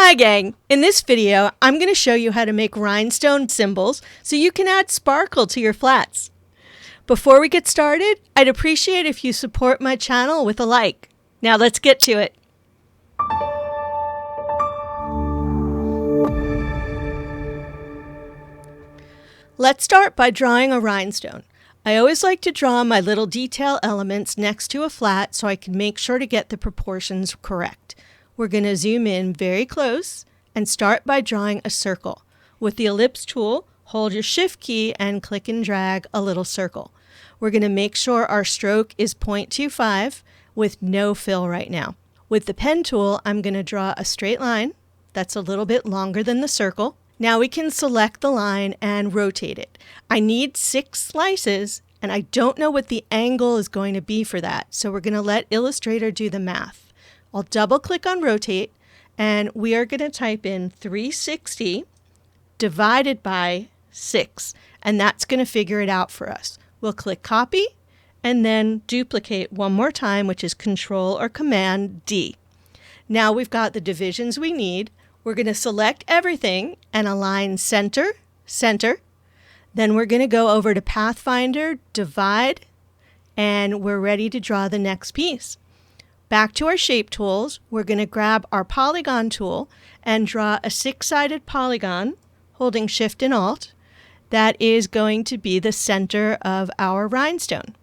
Hi gang! In this video, I'm going to show you how to make rhinestone symbols so you can add sparkle to your flats. Before we get started, I'd appreciate if you support my channel with a like. Now let's get to it. Let's start by drawing a rhinestone. I always like to draw my little detail elements next to a flat so I can make sure to get the proportions correct. We're going to zoom in very close and start by drawing a circle. With the ellipse tool, hold your shift key and click and drag a little circle. We're going to make sure our stroke is 0.25 with no fill right now. With the pen tool, I'm going to draw a straight line that's a little bit longer than the circle. Now we can select the line and rotate it. I need 6 slices and I don't know what the angle is going to be for that, so we're going to let Illustrator do the math. I'll double click on rotate and we are going to type in 360 divided by 6, and that's going to figure it out for us. We'll click copy and then duplicate one more time, which is Control or Command D. Now we've got the divisions we need. We're going to select everything and align center, center. Then we're going to go over to Pathfinder, divide, and we're ready to draw the next piece. Back to our shape tools, we're going to grab our polygon tool and draw a 6-sided polygon, holding Shift and Alt. That is going to be the center of our rhinestone.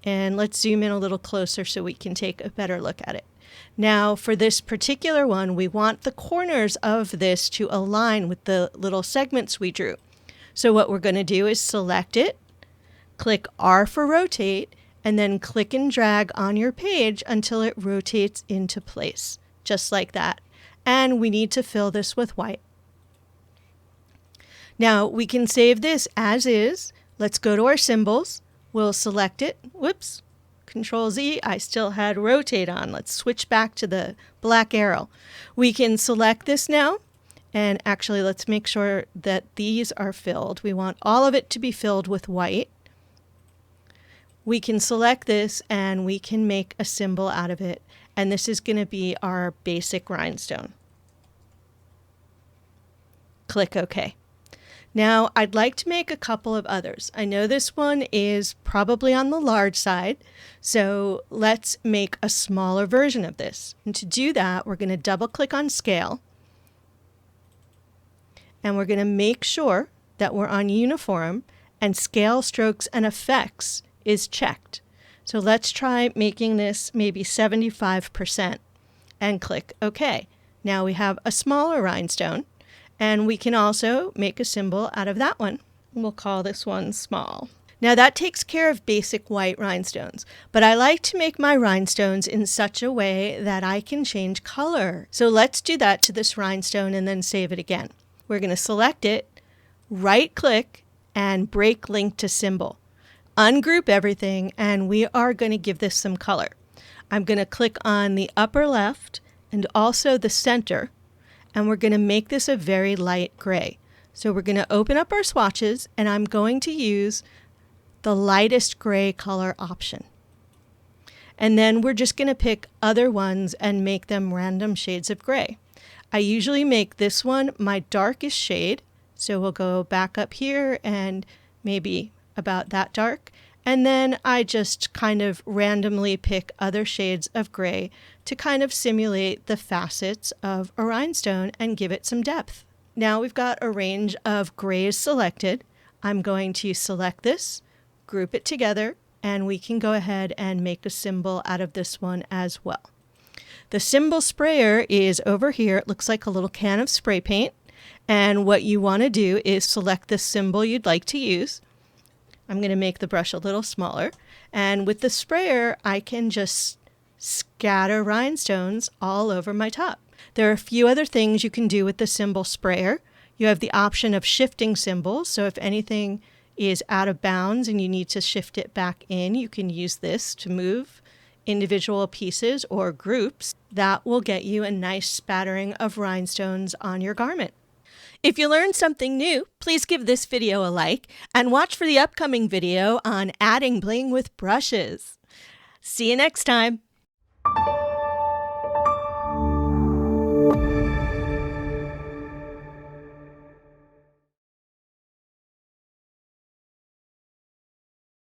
And let's zoom in a little closer so we can take a better look at it. Now for this particular one, we want the corners of this to align with the little segments we drew. So what we're going to do is select it, click R for rotate, and then click and drag on your page until it rotates into place, just like that. And we need to fill this with white. Now we can save this as is. Let's go to our symbols. We'll select it. Whoops. Control Z. I still had rotate on. Let's switch back to the black arrow. We can select this now. And actually, let's make sure that these are filled. We want all of it to be filled with white. We can select this and we can make a symbol out of it. And this is going to be our basic rhinestone. Click OK. Now I'd like to make a couple of others. I know this one is probably on the large side, so let's make a smaller version of this. And to do that, we're going to double click on scale. And we're going to make sure that we're on uniform and scale, strokes, and effects is checked. So let's try making this maybe 75% and click OK. Now we have a smaller rhinestone, and we can also make a symbol out of that one. We'll call this one small. Now that takes care of basic white rhinestones, but I like to make my rhinestones in such a way that I can change color. So let's do that to this rhinestone and then save it again. We're going to select it, right click, and break link to symbol. Ungroup everything, and we are going to give this some color. I'm going to click on the upper left and also the center, and we're going to make this a very light gray. So we're going to open up our swatches, and I'm going to use the lightest gray color option. And then we're just going to pick other ones and make them random shades of gray. I usually make this one my darkest shade, so we'll go back up here and maybe about that dark, and then I just kind of randomly pick other shades of gray to kind of simulate the facets of a rhinestone and give it some depth. Now we've got a range of grays selected. I'm going to select this, group it together, and we can go ahead and make a symbol out of this one as well. The symbol sprayer is over here. It looks like a little can of spray paint, and what you want to do is select the symbol you'd like to use. I'm going to make the brush a little smaller, and with the sprayer I can just scatter rhinestones all over my top. There are a few other things you can do with the symbol sprayer. You have the option of shifting symbols, so if anything is out of bounds and you need to shift it back in, you can use this to move individual pieces or groups. That will get you a nice spattering of rhinestones on your garment. If you learned something new, please give this video a like and watch for the upcoming video on adding bling with brushes. See you next time.